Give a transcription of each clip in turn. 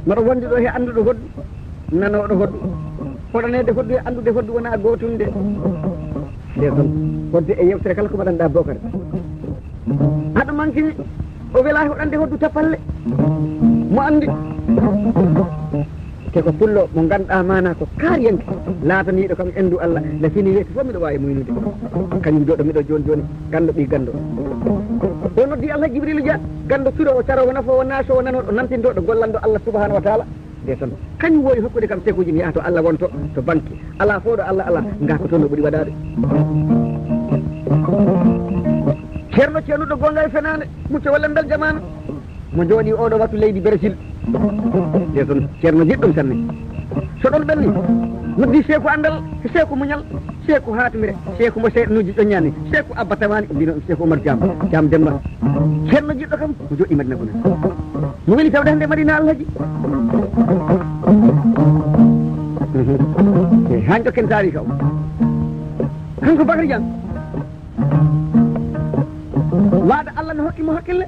mbaɗo wondi ɗo he annduɗo hoddu nanoɗo hoddu hoɗanede hoddu e andude hoddu wona gotunde nde toon hodde e yewtere kala ko mbaɗanɗa Bocar haɗo manquini o wela hoɗande hoddu tapalle mo andi te ko pullo mo ganduɗa mana ko kaariyanke laataniɗo kam endu Allah nde fini weeti fof miɗo wawi muynude kañum joɗo miɗo joni joni gando ɓi gando o noddi Allah Jibrilu Dia gando firo o taro o nafo o naaso o nanoɗo nantintoɗo gollando Allah subhanahu wa taala nde toon kañum wowi hokkude kam teguji mi yaha to Allah wonto to banque ala fo ɗo Allah ala ngako toon no ɓuuri waɗade ceerno ceernuɗo gonga e fenade mucco walla bel jamanu mo jooɗi oɗo wattu leydi Brésil nde toon ceerno jiɗɗum sanne so ɗon ɓenni noddi seeku andal seeku muñal seeku hatimire seeku mo seeɗanuji ƴoññani seeku Abba Tamani mbino seeku Oumar Thiam Demba ceerno jiɗɗo kam mo joɗɗi Madina Gounass mo weli tawde hande Madina Alhaji han jokken taari kaw kanko Bakary Diang waada Allah no hokkimo hakkille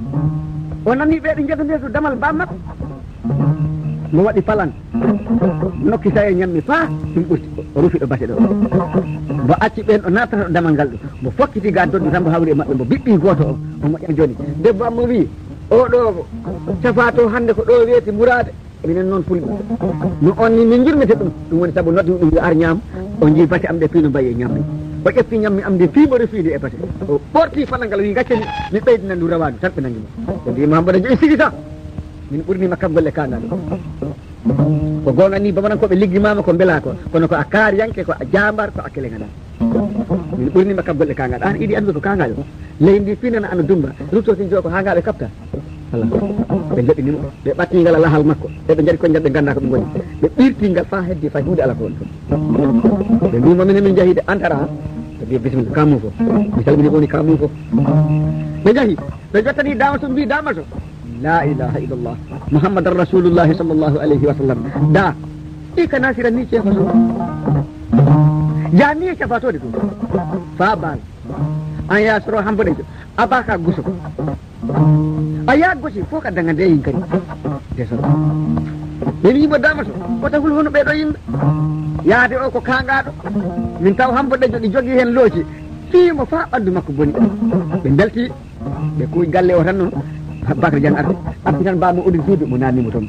o nani ɓeeɗo jedande to damal bammakko mo waɗi palan nokki sa e ñammi faa ɗum ɓurti o rufi ɗo base ɗo mo acci ɓen o nattata ɗo damal ngal ɗo mo fokkiti ga doddu tan mo hawri e maɓɓe mo ɓiɓɓi goto o mo moƴƴa joni debbo am mo wi oɗo cafato hande ko ɗo weeti murade minen noon fulɓe no on ni min jurmete ɗum woni saabu noddi ɗum yo ar ñaam o jii base am ɗe fii no mbayi e ñammi o ƴetti ñammi am de fiimo refiide e base o ɓorti fanal ngal wi gacceni mi ɓeydina ndu rawadu tan ɓe nanguimo o mbi Mahamadou Dieng sigi sa min ɓurnima kam golle kanal ko gonga ni bamanankoɓe liggimama ko beela ko kono ko a kaariyanke ko a jambar ko a kelegaɗa min ɓurnima kam golle kangal an iɗi andude ko kangal o leydi ndi finana ana dumba ruttotin jo ko ha ngaɓe kapta ala ɓe joɗinimo ɓe ɓattingal lahal makko eɓe jaɗi koye ɓe ganda ko ɓe goni ɓe ɓirtingal fa heddi fay hunde ala ko woni toon ɓe mbima minen min jahide antara ɓe mbi bisimilla kamu fo mi salmini woni kamu fo ɓe jahi ɓe jottani dama to mbi dama to la ilaha illallah muhammadan rasulullahi sallllahu alayhi wa sallam da ɗi ka nasiran ni ceefa so ja ni e cafatode ɗum fa baal an yasoro hamboɗejo abaka guso a yaa gosi fof ka daga nde yin kadi deso min yimɓe damato kota hul hono ɓeɗo yimɓe yaade o ko kangaɗo min taw hamboɗejo ɗi jogui hen looci fiimo fa ɓandu makko boni ɓe belti ɓe kuuj galle o tan noon Bakary Diang arti tan mbamo udin suudu mo nannimo toon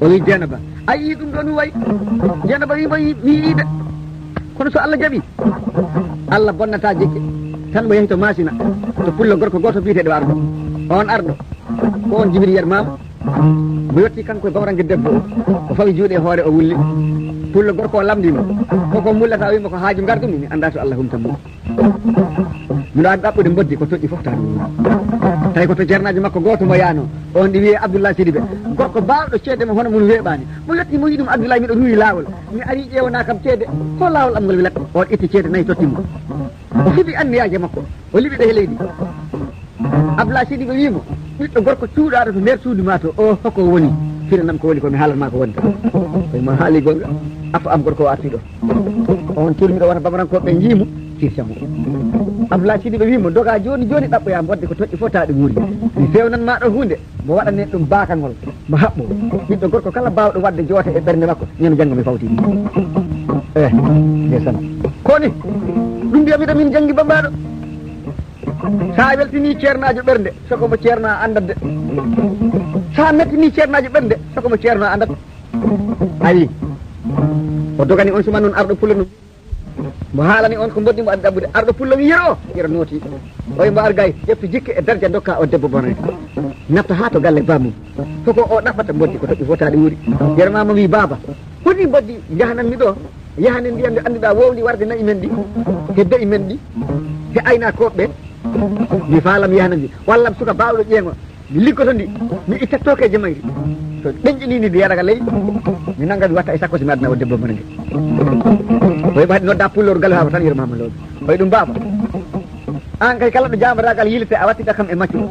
o wi Dieynaba a yii ɗum ɗo mi wayi Dieynaba wimo mi yiide kono so Allah jaaɓi Allah bonnata jekke tan mo yehi to masina to pullo gorko goto biyeteɗo arɗo on arɗo ko on Djibril yer mama mo yetti kanko e bawrangue debbo o fawi juuɗe e hoore o wulli pullo gorko o lamdimo koko mullata wimo ko haaju gardumi mi anda so Allah humta mum miɗo wawi ɗaɓɓude mboddi ko toƴƴi fof tan tawi ko to ceernaji makko goto mo yaano on ɗi wiye Abdoulaye Sidibé gorko bawɗo ceede mo hono mum weeɓani mo yetti mo yiɗum Abdoulaye miɗo ruwi lawol mi ari ƴeewona kam ceede ho lawol am ngol wilat on itti ceede nayyi tottimo o fiɓi anniyaje makko o liɓi ɗo he leydi Abdoulaye Sidibé wimo ɓiɗɗo gorko cuuɗaɗo to nder suudu ma to o hoko woni firanam ko woni komi haalanma ko woni to koyema haali gonga appa am gorko o arti ɗo on curmiɗo wona bamarankoɓe jiimu sirsamu Abdoulaye Sidibé wimo doga joni joni ɗaɓɓoya mbodde ko toƴƴi fof taɗe wuuri mi fewnan maɗo hunde mo waɗane ɗum bakangol mo haɓɓo ɓiɗɗo gorko kala bawɗo wadde joote e ɓernde makko ñande janggo mi fawtini ndesan koni ɗum mbiyamiɗo min janggi bambaɗo sa weltini ceernajo ɓernde soko mo ceerna andadde sa mettini ceernajo ɓernde soko mo ceerna andat ayi o dogani on suma noon arɗo pulla no mo haalani on ko mboɗɗimo addi ɗaɓɓude arɗo pullo mi yero yero nooti oye mbo argay ƴeftu jikke e dardia dokka o debbo bonani nafta ha to galle bamum foko o ɗaɓɓata mboddi ko toƴƴi fotaɗi wuuri yero mama wi baba honi mboddi jahananmi ɗo yahane ndiyam nde annduɗa wowli warde nayi men ɗi he dayi men ɗi he aynakoɓe mi faalam yahanandi wallam suka bawɗo ƴeego mi liggoto ndi mi ittettoke e jamayri so ɗeñƴini ndi yaraga leydi mi nanga mi watta e sakkosi mi adna o debbo mone nde oy ɓaɗi nodda pulloru gal haaba tan yermama looɓe oy ɗum baba an kay kala ɗo jamaragal yilete a wattiɗa kam e maccuɗo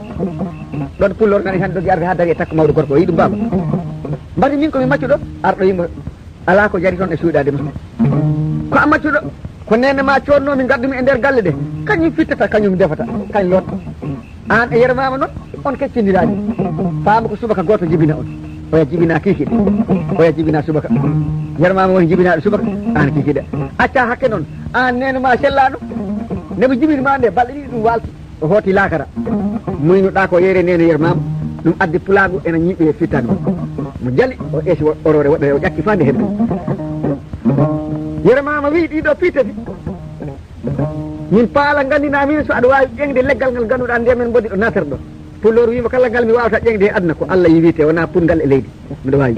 ɗon pulloru nani tan dogi arde ha dari e takko mawɗo gorko o yi ɗum baba mbadi min komi maccuɗo arɗo yimɓe ala ko jari toon e suuɗade ma ko a maccuɗo ko nene ma coonnomi gaddumi e nder galle ɗe kañum fittata kañum defata kañ lotta an e yermama noon on keccindirani faama ko subaka goto jibina on oya jibina kikiɗe oya jibina subaka yermama woni jibinaɗo subaka an kikiɗe acca hakke noon an nene ma sellano nemo jibinma nde balɗe ɗiɗi ɗum walti o hooti lakara muynoɗa ko yeere nene yermama ɗum addi pulagu ene ñiɓe e fittani mo jali o esi orore woɗɗo o ƴakki fande heɓde yermama wi ɗiɗo pittati min paala gandina min so aɗa wawi ƴengde leggal ngal ganduɗa nde men boddi ɗo natere ɗo pulloru wima kala ngal mi wawata ƴengde e aduna ko Allah yiwite wona pungal e leydi mbiɗa wawi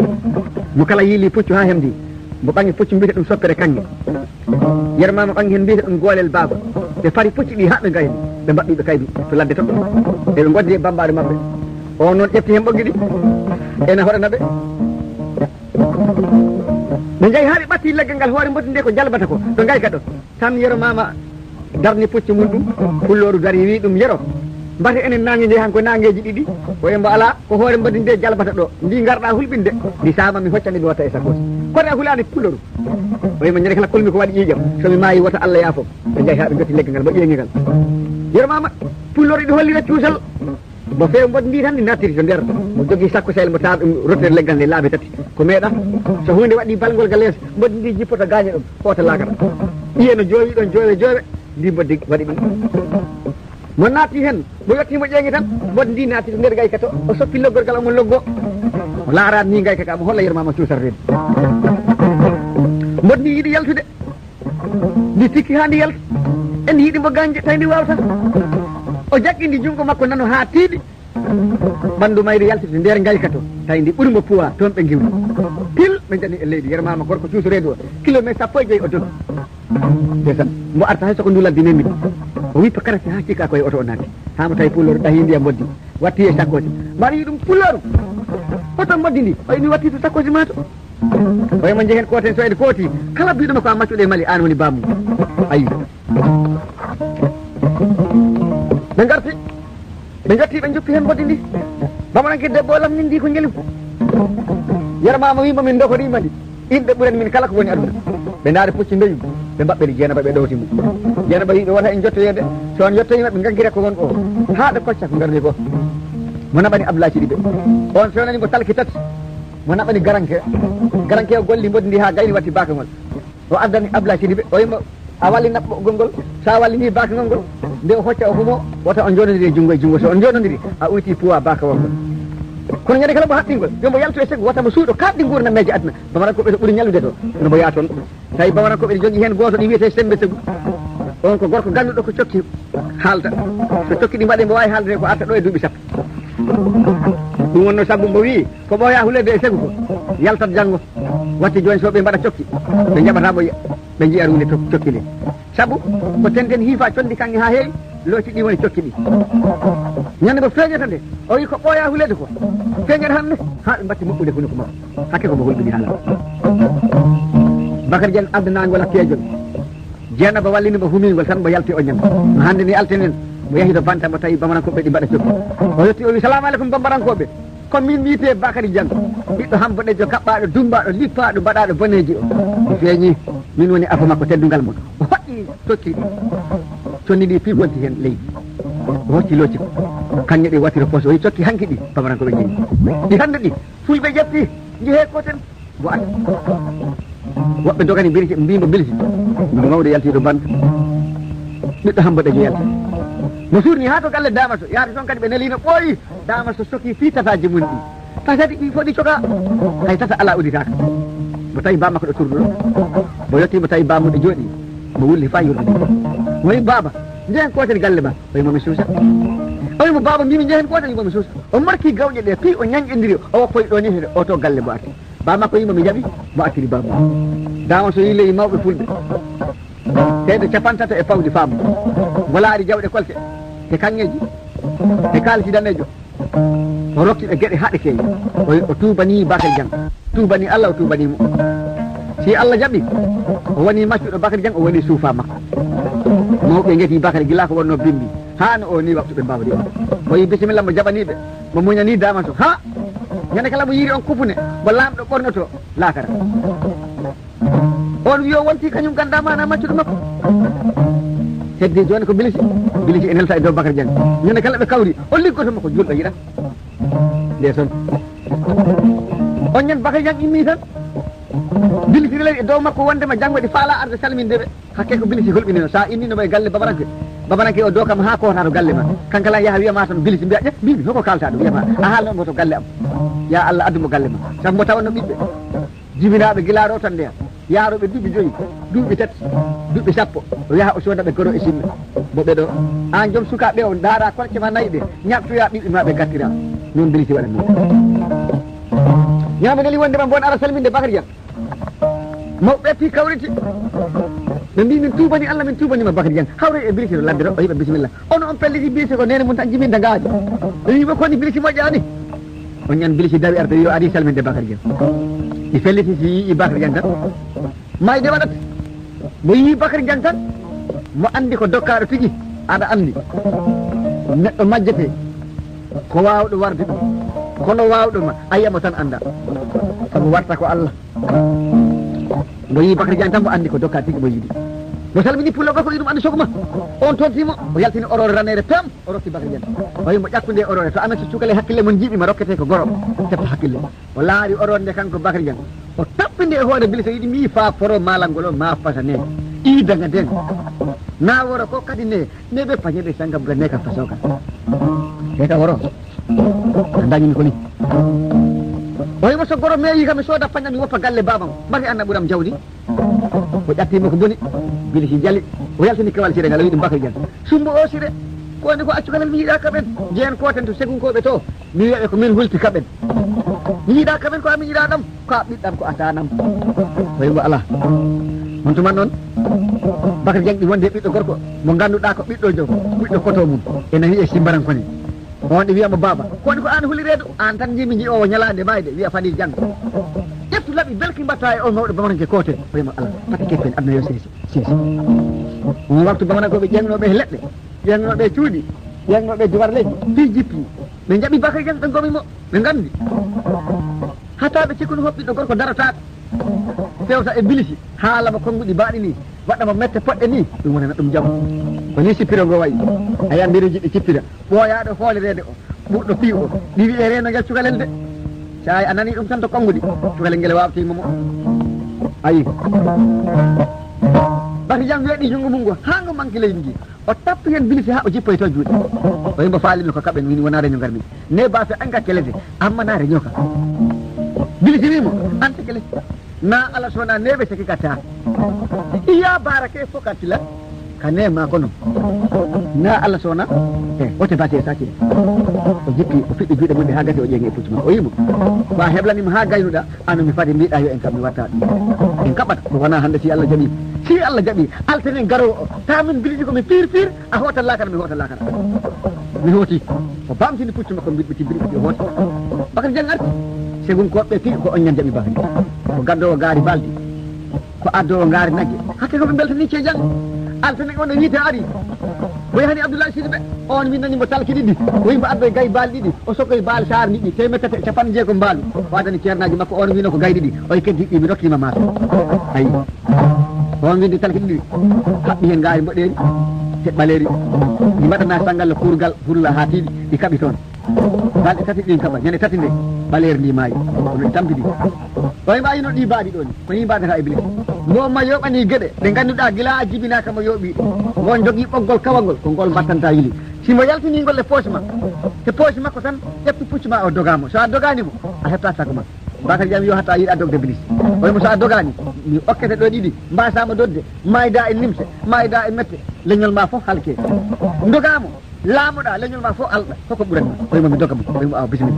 mo kala yiili puccu ha hemdi mo ɓangi puccu mbiyete ɗum soppere kanŋe yermama ɓangi hen mbiyete ɗum goolel baaba ɓe pari pucci ɗi haɓe gayni ɓe mbaɗɗiɓe kaydu to ladde toɗɗo eɓe goddi e bambaɗe mabɓe o noon ƴefti hen ɓoggi ɗi ene hoɗana ɓe ɓe jeeyi ha ɓe ɓatti leggal ngal hoore mboti nde ko jalbata ko ɗo gayka ɗo tan yeromama darni pucci mum ɗum pulloru dari wi ɗum yero mbate enen nangue nde han ko nangueji ɗiɗi o embo ala ko hoore mbadi nde jalbata ɗo ndi garɗa hulɓinde ndi sama mi hoccani mi watta e sakosi kono a hulani pulloru o wima ñande kala kolmi ko waɗi ƴiƴam somi maayi wota Allah yaafo ɓe jeeyi ha ɓe jotti leggal ngal mbo ƴeŋi ngal yeromama pulloru ɗi hollira cuusal mo feew mbodi ndi tan ɗi nattiri to nder mo jogui sakko sel mo tawa ɗum rotere leggal nde laabi tati ko meeɗa so hunde waɗi balgol ga lees mbodi ndi jippota gañe ɗum hoota lakata ƴiyeno joowi ɗon joowe joowe ndi mboddi waɗi ɗum mo naati hen mo yettimo ƴeŋi tan mbodi ndi naati to nder gayka to o soppi loggorgal omo loggo o laarani ni gayka ka mo holla yermama cuusarrede mbodi ndi yiiɗi yaltude ndi tikki ha ndi yalta en yiiɗi mbo gañde tawi ndi wawata o jaqqindi jungo makko nano ha tiiɗi ɓandu mayri yaltide nder gayka to tawi ndi ɓuurimo poids toon ɓe giwni pile ɓe jani e leydi yermama gorko cuusorede o kilométre sappo e joyyi o dogi ndesan mo arta hay soko nduladdi memmi o wippa karasi ha cikka koye oto o naati hamo tawi pulloru ɗahi ndiyam mboddi watti e sakkoji mbaɗa yi ɗum pulloru oto mboddi ndi oyi mi watti to sakkoji ma to oyimo jehen koten so ede kooti kala mbiɗuma ko a maccuɗe mali an woni bammu ayi ɓe garti ɓe jetti ɓe joppi hen mboddi ndi bamananke debbo lamnin ndi ko jelim yermama wima min dokorima ndi inɗe ɓuuren min kala ko woni aduna ɓe daari pucci ndeyu ɓe mbaɓɓeɗi jeenaba ɓe ɗowtimo jeenaba yiɓe wota en jottoyede so on yettoyima ɓe gaggire ko won o ha ɓe kocca ko garni ko mo naɓani Abdoulaye Sidy ɓe on so nani mo talki tati mo naɓani garanke o golli mbodi ndi ha gayni watti bakagol o addani Abdoulaye Sidy ɓe o yimo a walli naɓɓogol ngol sa wallini bakagol ngol nde o hocca o humo wota on jonodiri e junggo e junggo so on jonodiri a uyti poids bakawol ngol kono ñande kala mo haqqingol yomo yaltu e seggo wata mo suuɗo kaɗɗi gurdammeji aduna bamarankoɓe to ɓuuri ñallude to nomo yaa toon tawi bamarankoɓe ɗe jogui hen goto ɗi wiyete sembe seggu on ko gorko ganduɗo ko cokki haalda so cokki ɗi mbaɗe mbo wawi haalde ko arta ɗo e duuɓi sappo ɗum wonno sabbu mbo wi ko ɓooya hulede e seggu ko yaltat janggo watti joni so ɓe mbaɗa cokki ɓe jaɓatamo ɓe jiya runde cokki nde saabu ko tenten hiifa condi kanŋe ha heewi looti ɗi woni cokki ɗi ñande mo feeñata nde o wi ko ɓooya hulede ko feeñata hande ha ɓe mbatti moƴƴude hunuko makko hakke komo hulɓini haala Bakary Dieng abdanagol hakkeejol jeenaba wallinimo humingol tan mo yalti o ñande no hande ni altenen mo yahi to banta mo tawi bamarankoɓe ɗi mbaɗa cokki o yetti o wi salamu aleykum bambarankoɓe ko min wiite Bakary Dieng ɓiɗɗo hamboɗejo kaɓɓaɗo dumbaɗo lippaɗo mbaɗaɗo boneji o mi feeñi min woni afa makko teddugal mon o hoƴƴi tokki ɗi conni ɗi pigonti hen leydi o hocci locci ko kanŋe ɗi wattiro poche o yi cokki hanki ɗi bamarankoɓe jeeyi ɗi hande ɗi fulɓe ƴetti jeehe koten mo acca woɓɓe dogani mbimo bilsi mo mawɗo yaltiɗo banta ɓiɗɗo hamboɗejo yalti mo suurni ha to galle Damaso yaade toon kadi ɓe nelino ɓooyi Damaso soki fitataji mun ɗi tasati ɗi fof ɗi coka hay tata ala uditaka mo tawi bammakko ɗo turɗo ɗo mo yetti mo tawi bammuɗo jooɗi mo wulli fa yurɗi mo wi baba njehen koten galle ma o wimomi suusa o wimo baba mbimi njehen koten wimomi suusa o marki gawƴe ɗe pi o ñañƴodiri o woppoyi ɗo ni o to galle mo arti bammakko wimo mi jaɓi mo artiri bamma Damaso yi leyi mawɓe fulɓe teɗo capantata e pawdi faamu mo laari jawɗe kolte e kanŋeji e kaalisi danejo o rokkiɓe gueɗe haɗe kewi o tubani Bakary Dieng tubani Allah o tubanimo si Allah jaɓi o woni maccuɗo Bakary Dieng o woni suufa makko mawɓe gueti Bakary gila ko wonno bimbi hano o ni waktu ɓe mbawdi o yi bisimilla mo jaɓaniɓe mo muñani dama to ha ñande kala mo yiiri on kupune mo lamɗo ɓornoto lakara on wiyo wonti kañum gandama na maccuɗo makko heddi joni ko bilisi en helta e dow Bakary Dieng ñande kala ɓe kawri o liggoto makko julɗo yiɗat nde toon on ñan Bakary Dieng immi tan bilisi relay e dow makko wondema janggo ɗi faala arde salmindeɓe hakke ko bilisi holɓinino sa inninomo e galle babaranke o dow kam ha kota to galle ma kankala yaaha wiyama tan bilisi mbiya ƴe mbimi hoko kalta ɗum wiyama a haalnomo to galle am ya Allah addumo galle ma sabu mo tawanno ɓiɓɓe jibinaɓe guilaɗo tan ndeya yaaroɓe duuɓi 5 duuɓi 7 duuɓi 10 o yaha o sodaɓe goro e simme bo ɓeɗo an joom sukaɓe o daara kolce ma nayyi ɗe ñabtoya ɓiɓɓe ma ɓe gattira noon bilisi waɗa noon ñama ngali wondema bon ara salminde Bakary Dieng mawɓe pi kawriti ɓe mbi min tubani Allah min tubanima Bakary Dieng hawre e bilisi ɗo ladde ɗo o yiiɓa bisimilla ono on pelliti bilisi ko nene mum tan jiminda gaaji ɓe wiima koni bilisi moƴƴani on ñan bilisi dawi arde yo ari salminde Bakary Dieng i felliti si yii Bakary Dieng tan mayde waɗat mo yii Bakary Dieng tan mo andi ko dokkaɗo tigi aɗa andi neɗɗo majjete ko wawɗo warde ɗum kono wawɗoma a yiyamo tan anda sabu warta ko Allah mo yii Bakary Dieng tan mo andi ko dokka tigi mo yiiɗi mo salmini pullo ko ɗum andi soguma on tontimo o yaltini orore ranere pam o rotti Bakary Dieng o wi mo ƴakkude orore to amen so cukale hakkille mon jiiɓima rokkete ko goro tefta hakkille o laari orore nde kanko Bakary Dieng o tappinde e hoore bilisi yiɗi mi fa foro malangol o ma fasa ne idaga nden na woro ko kadi ne ɓe pañeɗe sangam ga ne ka fasoka eka woro dañimi ko ni o wimo so goro meyi kam mi sooda pañam mi woppa galle babam mbaɗi anna ɓuuram jawdi o ƴattimo ko boni bilisi jali o yaltini kewal sire ngal o wiɗum Bakary Dieng sumbo o sire kowoni ko accugalel mi yiiɗa kaɓen jeen koten to segunkoɓe to mi wiyaɓe ko min hulti kaɓen mi yiiɗa kaɓen ko ami yiiɗa ɗam ko a ɓiɗɗam ko a tanam o wimo ala on tuman noon Bakary Dieng ɗi wonde ɓiɗɗo gorko mo ganduɗa ko ɓiɗɗo jo ɓiɗɗo koto mum ene wiye simbarankoni on ɗi wiyamo baba kowoni ko an huliredo an tan jimi ji o ñalande mayde wiya fani janggo ƴeftu laaɓi belki mbatta e on mawɗo bamaranke kotel o wima ala pati keppen adna yo seesi on waktu bamarankoɓe ƴengnoɓe e leɗɗe ƴengnoɓe cuuɗi ƴengnoɓe juwar leydi fi jippi ɓe jaɓi Bakary Dieng ɓe gomimo ɓe gandi hataɓe cikkuno hoɓɓiɗɗo gorko darotaɗo fewta e bilisi haalamo konnguɗi mbaɗi ni waɗamo mette poɗɗe ni ɗum wonana ɗum jaam ko ni sippiro ngo wayi a yiyan mbiri jiɗɗi cippira ɓooyaɗo hoolirede o ɓurɗo pi o ɗi wi e reno ngel cukalel de sa a nani ɗum tan to konnguɗi cukalel ngel wawtimomo ayi Bakary Dieng weeɗi junngo mum ngo ha ngo manque leydi ndi o tappi hen bilisi ha o jippoy to juuɗe o yimbo faalino ko kaɓen wini wona reño garmi ne bafe anga kelede ammana reño ka bilisi wimo anta kele na ala sona neɓe seki katta iya barake fo kattila ka nema kono na Allah sona ote bate e sakine o jippi o fiɗɗi juuɗe mum ɗe ha gati o ƴeŋi e puccu ma o yimo ko a heblanima ha gaynuɗa anu mi fadi mbiɗa yo en kam mi watta ɗum en kaɓata ko wona hande si Allah jaɓi si Allah jaɓi altenen garowo o tamin biliji komi pir a hoota lakara mi hoota lakara mi hooti o bamtini puccu makko mbiɗɓiti mbiɗɓiti o hoota Bakary Dieng arti segun koɓɓe pi ko on ñan jaɓi Bakary ko gaddowo gaari baldi ko addowo gaari nagge hakke koɓe beltani ceejang altene on no wiite ari o yahani Abdoulaye Sidibé on min nanimo talki ɗiɗi o yimbo addoye gayi baali ɗiɗi o sokkoye baali sar ɗiɗi temettete e capanɗe jeegom mbaalu o adani ceernaji makko on wino ko gayi ɗiɗi oye keddi ɗi mi rokkima maato ayi on winde talki ɗiɗi haɓɓi hen gaari mboɗeeri te ɓaleri ɗi mbaɗana sangalle kurgal hulla ha tiiɗi ɗi kaɓi toon balɗe tati ɗin kaɓa ñande tati nde ɓaleeri ndi maayi ono ɗi tampidi o yimba yino ɗi baaɗi ɗo ni ko ni mbadata e Iblis gomma yoɓani gueɗe ɗe ganduɗa gila a jibinaka mo yoɓi won jogui ɓoggol kawangol ko ngol battanta yili simo yaltinigol e poche ma te poche makko tan ƴeftu puccu ma o dogamo so a doganimo a heɓta sago ma Bakary Dieng yo hatta yiiɗa dogde Iblis o wimo so a dogani mi okkete ɗo ɗiɗi mbasama dodde mayda e limse mayda e mette leñol ma foof halke dogamo laamoɗa leñol ma fof alɗa koko ɓuranma o wimo mi dogamo o wimo aw bisimilla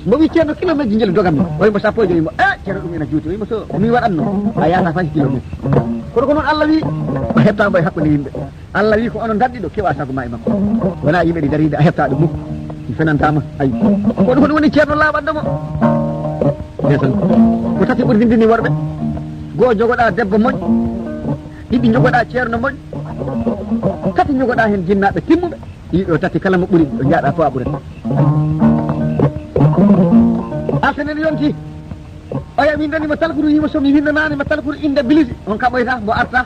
mo wi ceerno kilométre jelu dogam mi o mo sappo joyi mo ceerno ɗum ena juuti mo so mi waɗanno a yata fayi kilométre kono ko noon Allah wi o heɓtamo e hakkude yimɓe Allah wi ko onon dadɗiɗo kewa sago ma e makko wona yimɓe ɗi daride a heɓta ɗum mukko mi fenantama ayi kono hono woni ceerno laaɓanɗomo ndesan ko tati ɓurdi ndini worɓe goho jogoɗa debbo moƴƴo ɗiɗi jogoɗa ceerno moƴƴo tati jogoɗa hen jinnaɓe timmuɓe yiɗo tati kala mo ɓuuri ɗo jaaɗa fo a ɓuret alsenen yonti o wi min dani mo talkuru yimo somi windanani mo talkuru inde bilisi on kam ɓoyta mo arta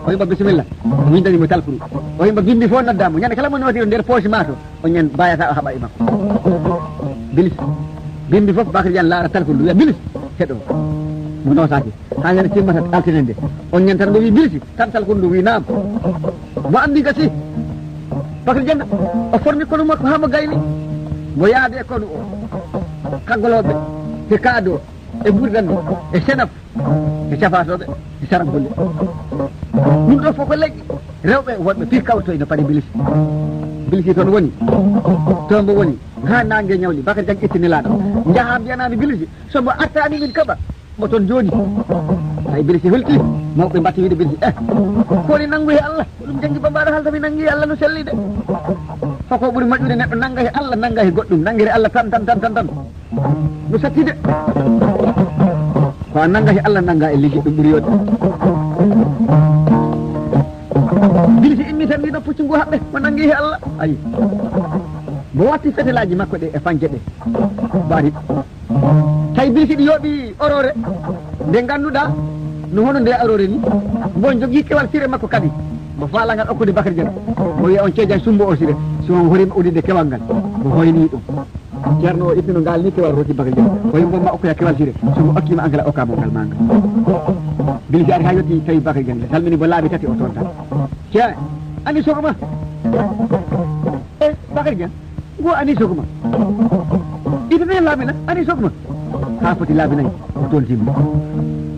o yimba bisimilla o windani mo talkuru o yimba bindi fof noddamo ñande kala mo noti nder poche ma to o ñan bayata o haɓa e makko bilis bindi fof Bakary Diagne laara talkuru wiya bilis heɗo mo nosaki ha ñande timmata altinen nde on ñan tan mo wi bilisi tan talkuru ndu wi naam mo andi gasi Bakary Diagne o formi kono makko ha mo gayni mo yaade e kono o kaggoloɓe e kaado e ɓurdanɓe e senaf e cafatoɓe e saram golle ɗum ɗo fof ko leƴƴi rewɓe wonɓe pi kawto ene paɗi bilisi toon woni toon mbo woni ha nangue ñawli Bakary Diagne ittinilaɗo jaaha mbiyanami bilisi somo attani min kaɓa mo toon jooɗi ay bilisi hulti mawɓe mbatti wiide bilisi koni nanggu e Allah ɗum janggi bambaɗo haldami nangui e Allah no selli de foko ɓuuri moƴƴude neɗɗo nanga e Allah nanga e goɗɗum nangguere Allah tan no satti de ko a nanga e Allah nanga e ligguey ɗum ɓuuri yodde bilisi immi tan ndiɗo puccu ngu haɓɓe mo nangui e Allah ayi mo watti fetelaji makko ɗe e fanke ɗe mbaɗi tawi bilisi ɗi yooɓi orore nde ganduɗa no hono nde arore ni bon jogui kewal sire makko kadi mo falangal okkude Bakary Diagne mo wiya on ceejan sumbo o sire si on horima udide kewal ngal mo hoyni ɗum ceerno o ittino ngal ni kewal roti Bakary Diagne o yimbo ma okkoya kewal sire somo okkima engrais okkamo ngal ma ngal bilisi ari ha yetti tawi Bakary Diagne le salmini bo laabi tati o toon tan cee ani sogoma Bakary Diagne go ani sogoma idene laabina ani sogoma ha foti laabi nayyi o toon timmi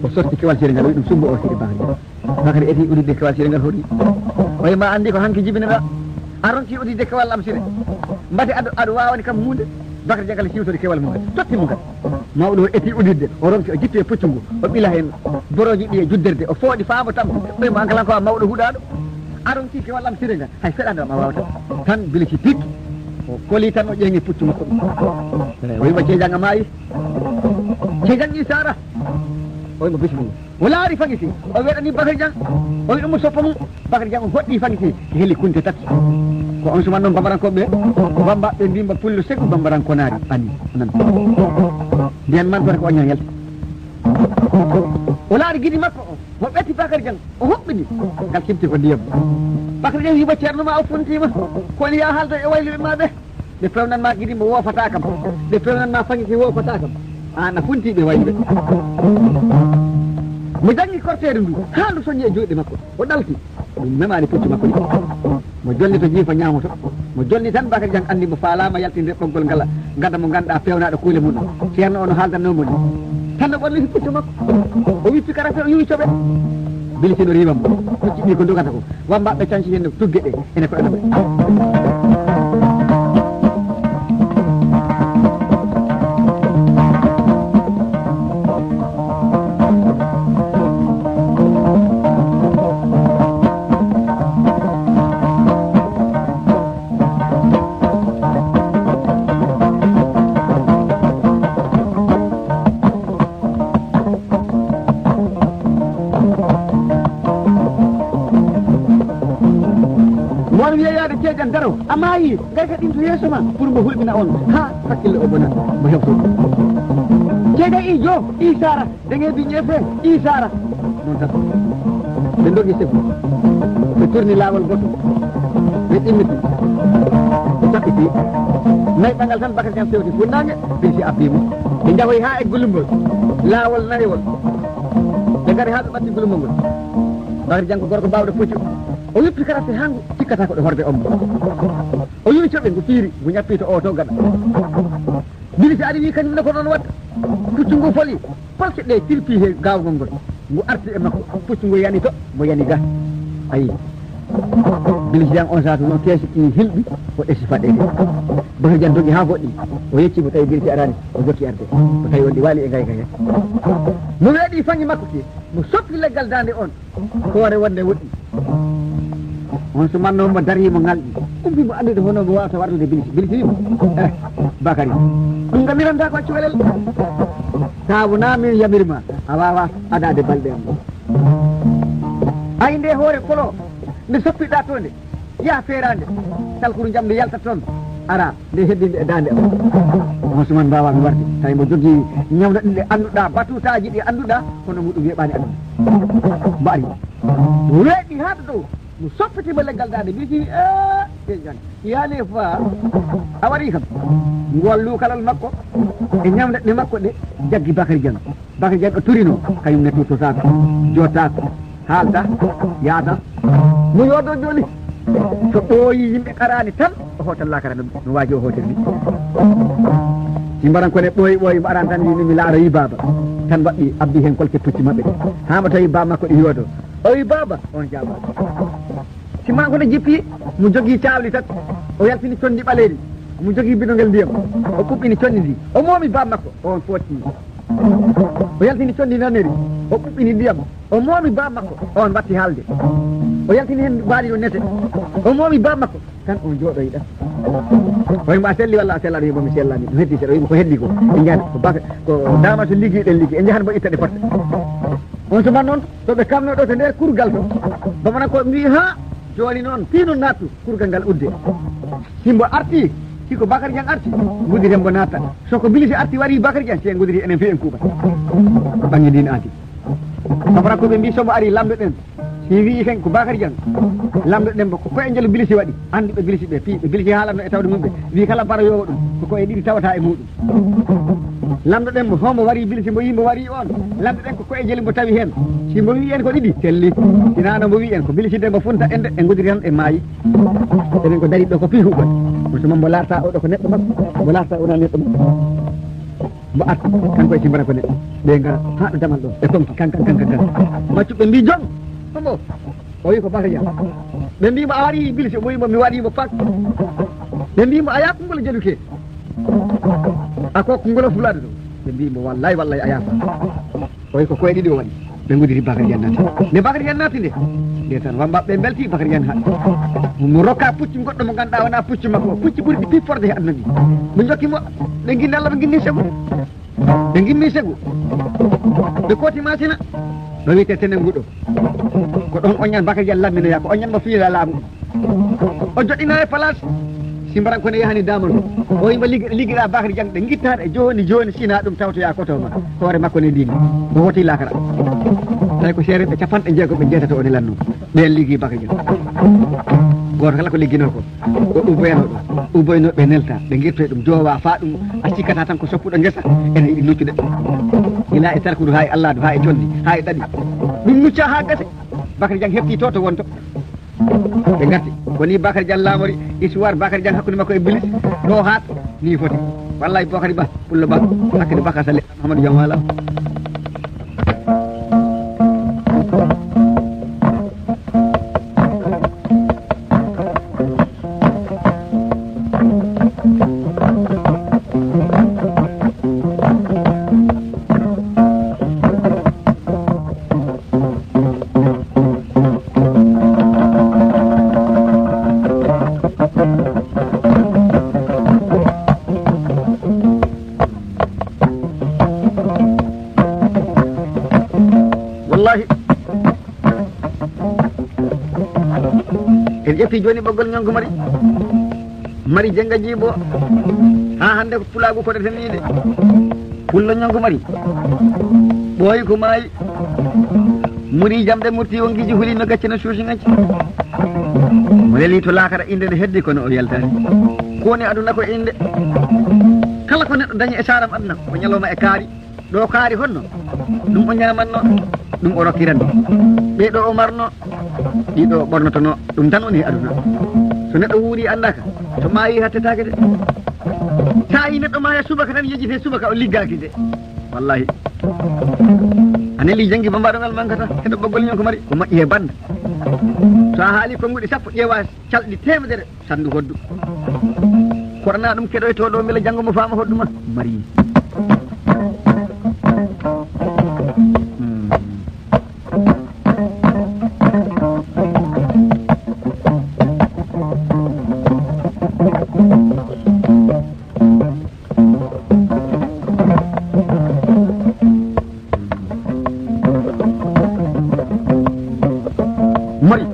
o sorti kewal sire ngal o wi ɗum sumbo o sire Bakary Diagne Bakary eti udide kewal sire ngal hoɗi oye ma andi ko hanki jibinira a ronki udide kewal am sire mbate aɗa wawani kam hunde Bakary Diagne kala siwtode kewal mum kadi tottimo kadi mawɗo o eti udidde o ronki o jitti e puccu ngu o ɓila hen boroji ɗi e judderde o fooɗi faamo tam ɓoymo ankalan ko mawɗo huuɗaɗo a ronki kewal am sire ngal hay feɗande am a wawata tan bilisi pikki o koli tan o ƴeŋi puccu makko ɗum oyimo ceejanga maayi ceejangi sara oymo bisimilla o laari fagiti o weɗani Bakary Diagne o wi ɗum mo soppa mum Bakary Diagne o hoɗɗi fagiti heli kunte tati ko on suman noon bambarankoɓe bambaɓe mbimba pullo seggu bambarankonaari ani nan mbiyan man gore ko oñan yalti o laari guiɗi makko o ɓetti Bakary Diagne o hoɓɓini ngal kimti ko ndiyam Bakary Diagne wiima ceerno ma o funtima koni ya haalda e wayliɓe ma ɓe ɓe pewnanma guiɗi mo wofata kam ɓe pewnanma fagiti wofata kam an a funtiɓe wayliɓe mo jangi kortede ndu ha ndu soñi e juuɗe makko o ɗalti ɗum memani puccu makko ni mo jolni to jiifa ñamoto mo jolni tan Bakary Diagne andi mo falama yaltinde ɓoggol ngala ganda mo ganduɗa pewnaɗo kuule muɗum ceerno ono haaldannomo ni tan no ɓorliti puccu makko o wippi karate o yuwi coɓe bilisi no riwamo pucci ɗi ko dogata ko wambaɓe canci henne tugge ɗe ene ko ene ceejan daro a maayi garga ɗin to yeeso ma pour mbo hulɓina on ha hakkille o bona mo hefto ceega i jo i sara dengebi ñeefe i sara noon tan ɓe dogi segu ɓe tourni laawol goto ɓe ɗimmiti ɓe cakkiti nayi ɓangal tan Bakary Diagne fewti funnange ɓeysi abbimo ɓe jahoyi ha e gulumbol laawol nayewol ɓe gari ha ɓe ɓatti gulumbol ngol Bakary Diagne ko gorko bawɗo puccu o yippi karate hangu cikkata ko ɗo horde ommo o yuwi coɓe ngu fiiri ngu ñappi to o to gaɗa bilisi ari wi kañumne ko ɗon watta puccu ngu foli palke ɗe tilpi he gawgol ngol ngu arti e makko puccu ngu yani to mo yani ga ayi bilisi jan on saatu noon keesiti hilɓi o ɗesi faɗɗede Bakary Diane dogi ha goɗɗi o yecci mo tawi bilisi arani o jokki arde o tawi on ɗi waali e gayga he mo weeɗi faŋi makko ke mo soppi leggal dande on hoore wonde woɗɗi on sumanno mo darimo ngalɗi ummimo andude hono mo wawata wardude bilisi wimo Bakary ɗum gamiranta ko accu welel taw na min yamirma a wawa adade balɗe am ay nde hoore kolo nde soppiɗa to nde ya feerande talkuru jam nde yalta toon ara nde heddinde e dande on suman mbawami warde tawi mo jogui ñawna ɗi ɗe annduɗa batutaji ɗi annduɗa kono muɗum weeɓani anndu mbo ari weeɗi haɗa dow mo soppitima leggal dande mbi jii jan yaane fa a waɗi kam ngol lukalal makko e ñamde ɗe makko ɗe jaggi Bakary Diane ɗo turino kañum ne tuttotako jottako haalta yaata mo yoodo joni so ɓooyi yimɓe qarani tan o hotal lakara no waaji o hotel ni si mbaran kone ɓooyi mo aran tan mi laara yi baba tan waɗɗi abbi hen kolke pucci mabɓe ɗe hama tawi baba makko ɗi yoodo o wi baba on jaaba si ma kono jippi mo jogui cawli tati o yaltini condi ɓaleeri mo jogui bidogel ndiyam o ɓuɓɓini condi ndi o moomi baba makko on fotti o yaltini condi naneri o ɓuɓɓini ndiyam o moomi baba makko on watti haalde o yaltini hen baali no nete o moomi baba makko tan on jooɗoyɗa oymo a selli walla a sellani yimo mi sellani ɗum heddi seeɗa yimo ko heddi ko e jahan ko dama to ligguiɗen liggi e jahan mbo itta ɗe potte on suman noon soɓe kamno ɗo to nder kurgal to bamana ko mbi ha joni noon piino nattu kurgal ngal udde simbo arti siko Bakary Diane arti guddiren mbo natta soko bilisi arti wari Bakary Diane se gudiri enen fi en kuuɓat ɓanggue ndin aadi sabara koɓe mbi somo ari lamɗo ɗen si wi ken ko Bakary Diane lamɗo ɗen mbo ko koye jelu bilisi waɗi andi ɓe bilisi ɓe piiɓe bilisi haalanno e tawde mumɓe wi kala parayowo ɗum ko koye ɗiɗi tawata e muɗum lamɗo ɗen mbo homo wari bilisi mbo yimbo wari on lamɗo ɗen ko koye jeli mbo tawi hen si mbo wi en ko ɗiɗi telli sinano mbo wi en ko biliside mbo funta ende e godiri tan e maayi enen ko dari ɗo ko pi huɓat musuma mbo larta oɗo ko neɗɗo makko mbo larta wona neɗɗo makko mbo arta kanko e simbara ko neɗɗo ɓe gara haɗo damal ɗo e konki kankan maccuɓe mbi jom hombo o wi ko Bakary Diane ɓe mbimo a wari bilisi o wimo mi waɗimo pak ɓe mbimo a yakungol jeluke a ko kungolo fulade ɗo ɓe mbimo wallahi a yafa o wi ko koye ɗiɗi o waɗi ɓe gudiri Bakary Diane nati nde Bakary Diane nati nde tan wambaɓe belti Bakary Diane haɗ mo rokka pucci goɗɗo mo ganduɗa wona pucci makko pucci ɓurɗi pifforde he aduna ndi mo jokkimo ɓe guinni Allah ɓe guinni segu ɓe gimmi segu ɓe kooti masina ɗo wiyete tenen nguɗo ko ɗon oñan Bakary Diane lamminoya ko oñan mo fiila laamu o joɗɗina e place simbaran kono yahani damal o yimɓe ligguiɗa Bakary Diane ɗe guittaɗe joni sina ɗum tawtoya kotoma hoore makko ne ndini o hoti lakara tawi ko seereɓe capanɗe jeego ɓe jeetata o ne lanno ɓen liggui Bakary Diane goto kala ko liggino ko o uboyano ɗo uboynoɓe nelta ɓe guirtoye ɗum jowa fa ɗum a cikkata tan ko soppuɗo guesa ene yiɗi nuccude ila e tarkudu ha e alladu ha e colli ha e ɗaɗi ɗum nucca ha gase Bakary Diane hefti to wonto ɓe garti koni Bakary Diane laamori histoire Bakary Diane hakkude makko e bilis ɗo haat ni foti wallahi Bakary Ba pullo ba hakkude Bakary Sall Amadou Diam wala ƴetti joni ɓoggol ñongo mari jenga jiibo ha hande ko pulagu koɗeten ni de pullo ñongo mari ɓooyi ko maayi muri jamɗe murti wongiji huuli no gacce no suusi gacce mo leli to lakara inde nde heddi kono o yaltani koni aduna ko inde kala ko neɗɗo dañi e saram aduna ko ñalowma e kaari ɗo kaari honno ɗum o ñamanno ɗum o rokkiranno ɓeɗo o marno ɗiɗo ɓornotono ɗum tan woni aduna so neɗɗo wuuri andaka to maayi hattetake de sa yi neɗɗo maya subaka tan yejjite subaka o liggaki de wallahi aneli jangi bambaɗo ngal mankata heɗo ɓoggol ñon ko mari o moƴƴi e banda so a haali konguɗi sappo ƴeewa calɗi temedere sandu hoddu korna ɗum keɗoytoɗo beele janggo mo faama hodduma mari mari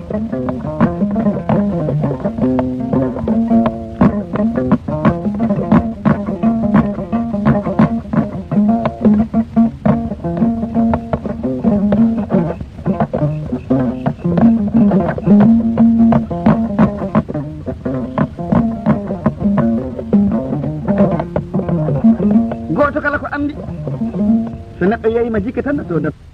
goto kala ko andi so neɗɗo yeyima jikke tan so